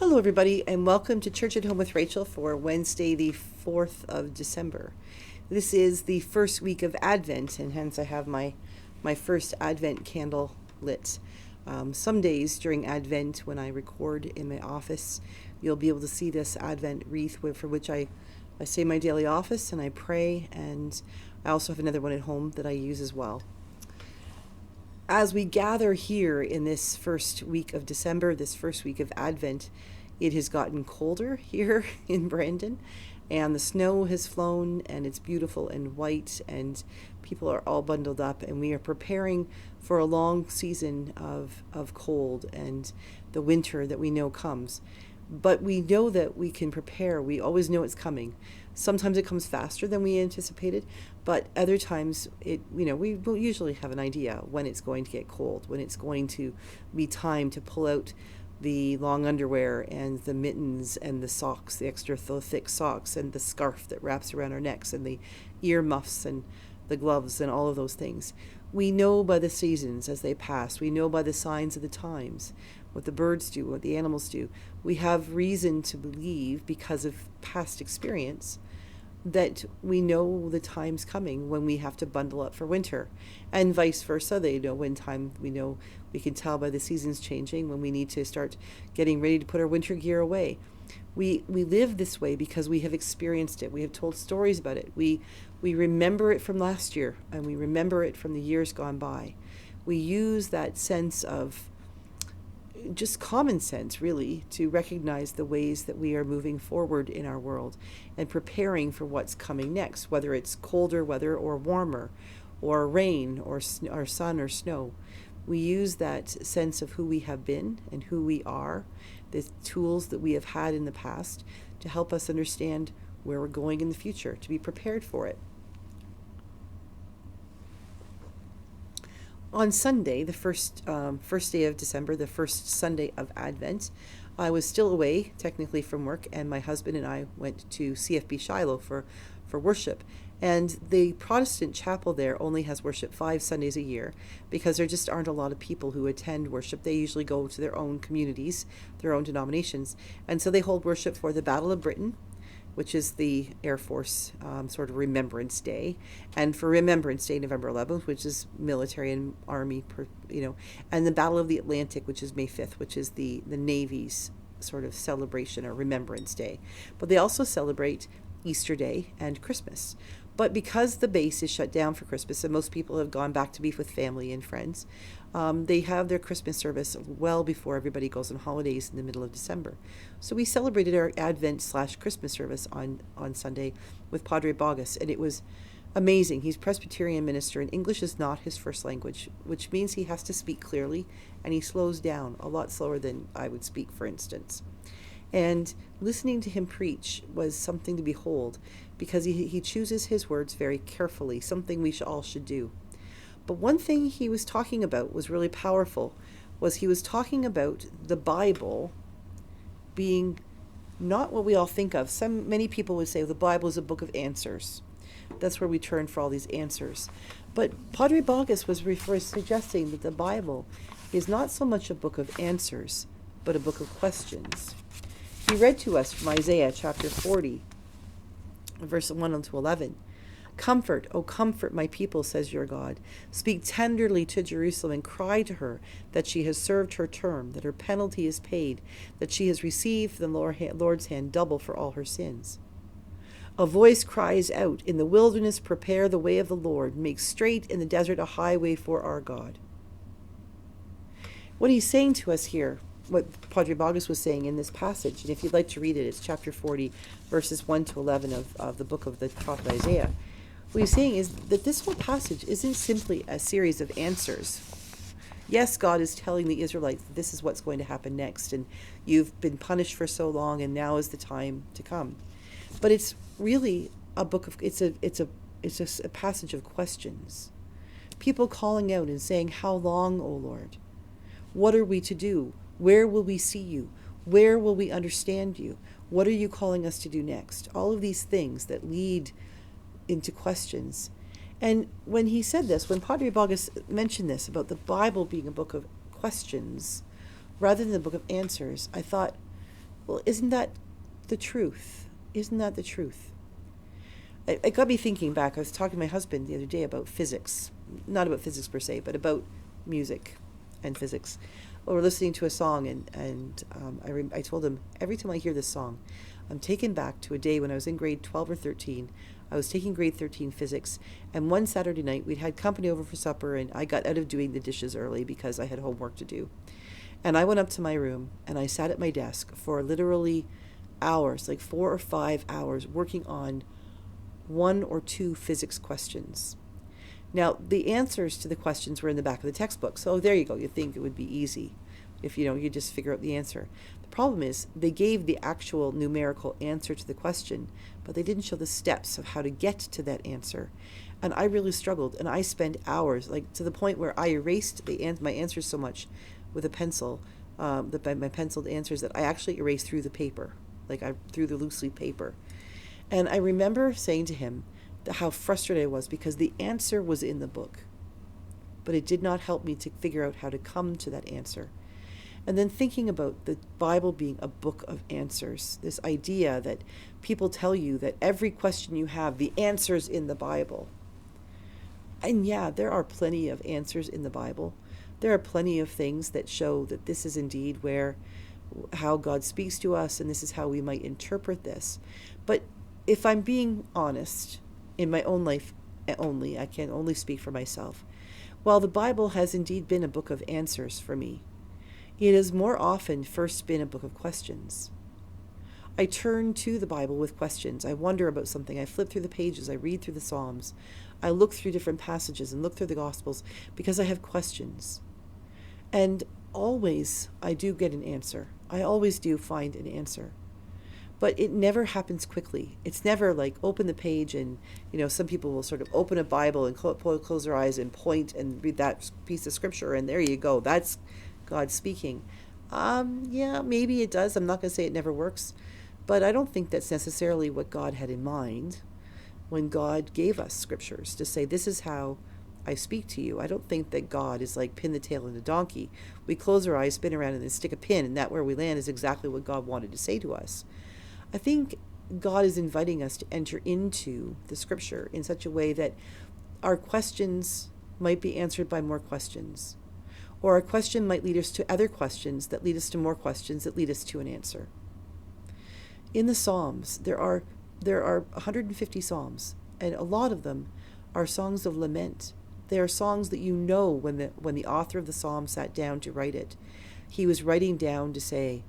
Hello, everybody, and welcome to Church at Home with Rachel for Wednesday, the 4th of December. This is the first week of Advent, and hence I have my first Advent candle lit. Some days during Advent, when I record in my office, you'll be able to see this Advent wreath for which I say my daily office and I pray, and I also have another one at home that I use as well. As we gather here in this first week of December, this first week of Advent, it has gotten colder here in Brandon, and the snow has flown, and it's beautiful and white, and people are all bundled up, and we are preparing for a long season of cold and the winter that we know comes. But we know that we can prepare. We always know it's coming. Sometimes it comes faster than we anticipated, but other times we will usually have an idea when it's going to get cold, when it's going to be time to pull out the long underwear and the mittens and the socks, the extra thick socks, and the scarf that wraps around our necks, and the ear muffs and the gloves and all of those things. We know by the seasons as they pass. We know by the signs of the times, what the birds do, what the animals do. We have reason to believe, because of past experience, that we know the time's coming when we have to bundle up for winter, and vice versa. We know we can tell by the seasons changing when we need to start getting ready to put our winter gear away. We live this way because we have experienced it. We have told stories about it. We remember it from last year, and we remember it from the years gone by. We use that sense of just common sense, really, to recognize the ways that we are moving forward in our world and preparing for what's coming next, whether it's colder weather or warmer, or rain or sun or snow. We use that sense of who we have been and who we are, the tools that we have had in the past, to help us understand where we're going in the future, to be prepared for it. On Sunday, the first day of December, the first Sunday of Advent, I was still away, technically, from work, and my husband and I went to CFB Shilo for worship. And the Protestant chapel there only has worship 5 Sundays a year, because there just aren't a lot of people who attend worship. They usually go to their own communities, their own denominations. And so they hold worship for the Battle of Britain, which is the Air Force sort of Remembrance Day, and for Remembrance Day, November 11th, which is military and army, and the Battle of the Atlantic, which is May 5th, which is the Navy's sort of celebration or Remembrance Day. But they also celebrate Easter Day and Christmas. But because the base is shut down for Christmas and most people have gone back to be with family and friends, they have their Christmas service well before everybody goes on holidays in the middle of December. So we celebrated our Advent/Christmas service on Sunday with Padre Bogus, and it was amazing. He's Presbyterian minister, and English is not his first language, which means he has to speak clearly, and he slows down a lot slower than I would speak, for instance. And listening to him preach was something to behold, because he chooses his words very carefully, something we all should do. But one thing he was talking about was really powerful, was he was talking about the Bible being not what we all think of. Many people would say the Bible is a book of answers. That's where we turn for all these answers. But Padre Bogus was suggesting that the Bible is not so much a book of answers, but a book of questions. He read to us from Isaiah chapter 40, verse 1 to 11. Comfort, O comfort my people, says your God. Speak tenderly to Jerusalem and cry to her that she has served her term, that her penalty is paid, that she has received from the Lord's hand double for all her sins. A voice cries out, in the wilderness prepare the way of the Lord, make straight in the desert a highway for our God. What he's saying to us here, what Padre Bogus was saying in this passage, and if you'd like to read it, it's chapter 40, verses 1 to 11 of the book of the prophet Isaiah. What he's saying is that this whole passage isn't simply a series of answers. Yes, God is telling the Israelites that this is what's going to happen next, and you've been punished for so long, and now is the time to come. But it's really a book of it's a passage of questions. People calling out and saying, "How long, O Lord? What are we to do? Where will we see you? Where will we understand you? What are you calling us to do next?" All of these things that lead into questions. And when he said this, when Padre Bogus mentioned this about the Bible being a book of questions rather than a book of answers, I thought, Well, isn't that the truth? Isn't that the truth? It got me thinking back. I was talking to my husband the other day about physics. Not about physics per se, but about music and physics. Well, we're listening to a song, and I told him, every time I hear this song, I'm taken back to a day when I was in grade 12 or 13. I was taking grade 13 physics, and one Saturday night we'd had company over for supper, and I got out of doing the dishes early because I had homework to do. And I went up to my room, and I sat at my desk for literally hours, like 4 or 5 hours, working on 1 or 2 physics questions. Now, the answers to the questions were in the back of the textbook. So there you go. You think it would be easy if, you just figure out the answer. The problem is they gave the actual numerical answer to the question, but they didn't show the steps of how to get to that answer. And I really struggled, and I spent hours, like to the point where I erased my answers so much with a pencil, my penciled answers, that I actually erased through the paper, like I threw the loose leaf paper. And I remember saying to him how frustrated I was because the answer was in the book, but it did not help me to figure out how to come to that answer. And then thinking about the Bible being a book of answers, this idea that people tell you that every question you have, the answer's in the Bible. And yeah, there are plenty of answers in the Bible. There are plenty of things that show that this is indeed how God speaks to us, and this is how we might interpret this. But if I'm being honest, in my own life only, I can only speak for myself. While the Bible has indeed been a book of answers for me, it has more often first been a book of questions. I turn to the Bible with questions. I wonder about something. I flip through the pages. I read through the Psalms. I look through different passages and look through the Gospels because I have questions. And always I do get an answer. I always do find an answer. But it never happens quickly. It's never like open the page and, some people will sort of open a Bible and close their eyes and point and read that piece of scripture, and there you go. That's God speaking. Yeah, maybe it does. I'm not going to say it never works, but I don't think that's necessarily what God had in mind when God gave us scriptures to say, this is how I speak to you. I don't think that God is like pin the tail in a donkey. We close our eyes, spin around, and then stick a pin, and that where we land is exactly what God wanted to say to us. I think God is inviting us to enter into the scripture in such a way that our questions might be answered by more questions, or a question might lead us to other questions that lead us to more questions that lead us to an answer. In the Psalms, there are 150 Psalms, and a lot of them are songs of lament. They are songs that when the author of the Psalm sat down to write it, he was writing down to say,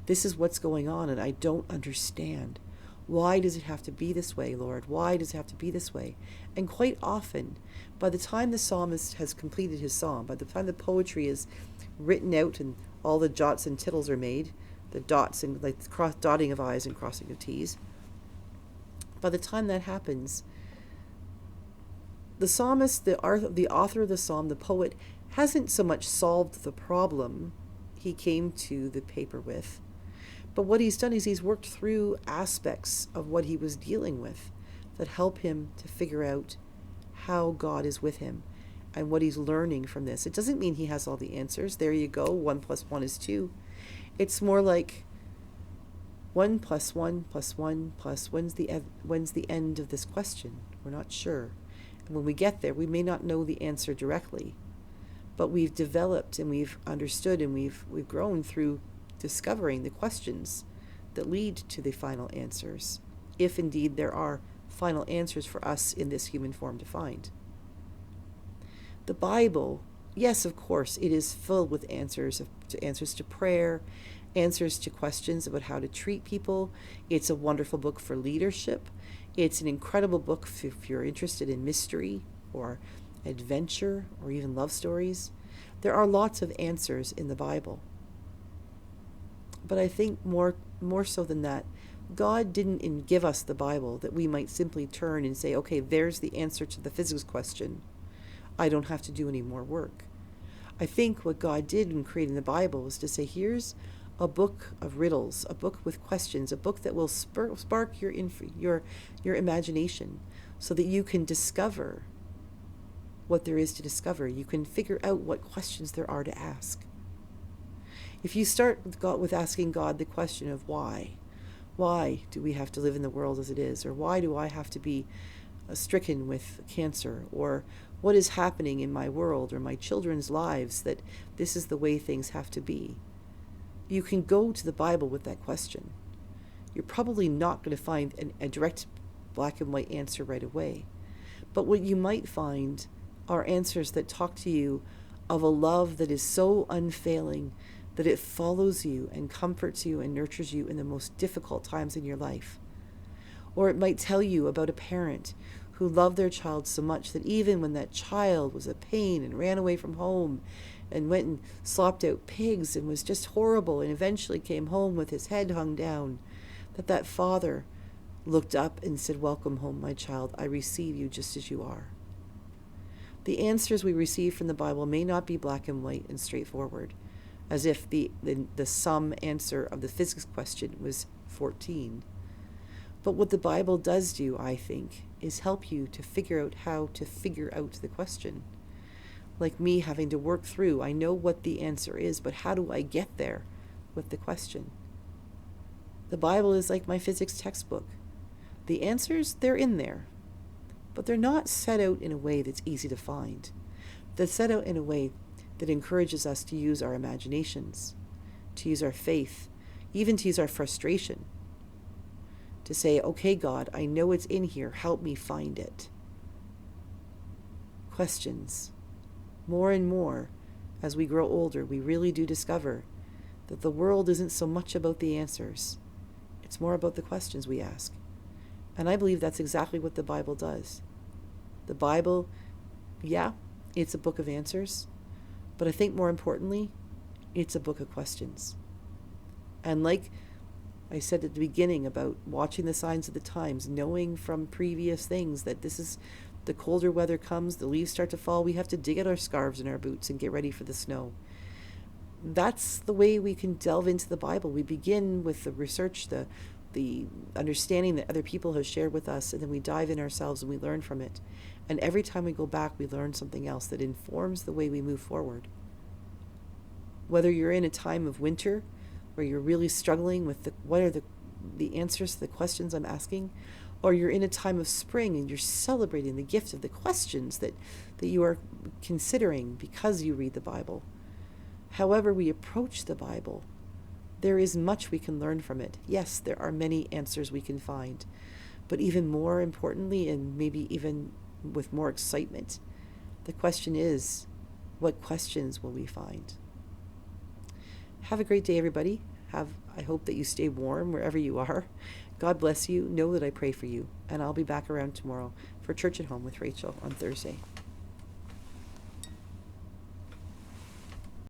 this is what's going on, and I don't understand. Why does it have to be this way, Lord? Why does it have to be this way? And quite often, by the time the psalmist has completed his psalm, by the time the poetry is written out and all the jots and tittles are made, the dots and like the dotting of I's and crossing of T's, by the time that happens, the psalmist, the author of the psalm, the poet, hasn't so much solved the problem he came to the paper with. But what he's done is he's worked through aspects of what he was dealing with that help him to figure out how God is with him and what he's learning from this. It doesn't mean he has all the answers. There you go. 1 + 1 is 2. It's more like 1 + 1 + 1 + when's the end of this question? We're not sure. And when we get there, we may not know the answer directly, but we've developed and we've understood and we've grown through discovering the questions that lead to the final answers, if indeed there are final answers for us in this human form to find. The Bible, yes, of course, it is filled with answers to prayer, answers to questions about how to treat people. It's a wonderful book for leadership. It's an incredible book if you're interested in mystery or adventure or even love stories. There are lots of answers in the Bible. But I think more so than that, God didn't give us the Bible that we might simply turn and say, okay, there's the answer to the physics question. I don't have to do any more work. I think what God did in creating the Bible was to say, here's a book of riddles, a book with questions, a book that will spark your imagination so that you can discover what there is to discover. You can figure out what questions there are to ask. If you start with asking God the question of why do we have to live in the world as it is, or why do I have to be stricken with cancer, or what is happening in my world or my children's lives that this is the way things have to be, you can go to the Bible with that question. You're probably not going to find a direct black and white answer right away, but what you might find are answers that talk to you of a love that is so unfailing that it follows you and comforts you and nurtures you in the most difficult times in your life. Or it might tell you about a parent who loved their child so much that even when that child was a pain and ran away from home and went and slopped out pigs and was just horrible and eventually came home with his head hung down, that father looked up and said, "Welcome home, my child. I receive you just as you are." The answers we receive from the Bible may not be black and white and straightforward, as if the sum answer of the physics question was 14. But what the Bible does do, I think, is help you to figure out how to figure out the question. Like me having to work through, I know what the answer is, but how do I get there with the question? The Bible is like my physics textbook. The answers, they're in there, but they're not set out in a way that's easy to find. They're set out in a way that encourages us to use our imaginations, to use our faith, even to use our frustration, to say, "Okay, God, I know it's in here. Help me find it." Questions. More and more, as we grow older, we really do discover that the world isn't so much about the answers. It's more about the questions we ask. And I believe that's exactly what the Bible does. The Bible, yeah, it's a book of answers, but I think more importantly, it's a book of questions. And like I said at the beginning about watching the signs of the times, knowing from previous things that this is the colder weather comes, the leaves start to fall, we have to dig out our scarves and our boots and get ready for the snow. That's the way we can delve into the Bible. We begin with the research, the understanding that other people have shared with us, and then we dive in ourselves and we learn from it. And every time we go back, we learn something else that informs the way we move forward. Whether you're in a time of winter where you're really struggling with what are the answers to the questions I'm asking, or you're in a time of spring and you're celebrating the gift of the questions that you are considering because you read the Bible. However we approach the Bible, there is much we can learn from it. Yes, there are many answers we can find, but even more importantly, and maybe even with more excitement, the question is, what questions will we find? Have a great day, everybody. I hope that you stay warm wherever you are. God bless you. Know that I pray for you, and I'll be back around tomorrow for Church at Home with Rachel on Thursday.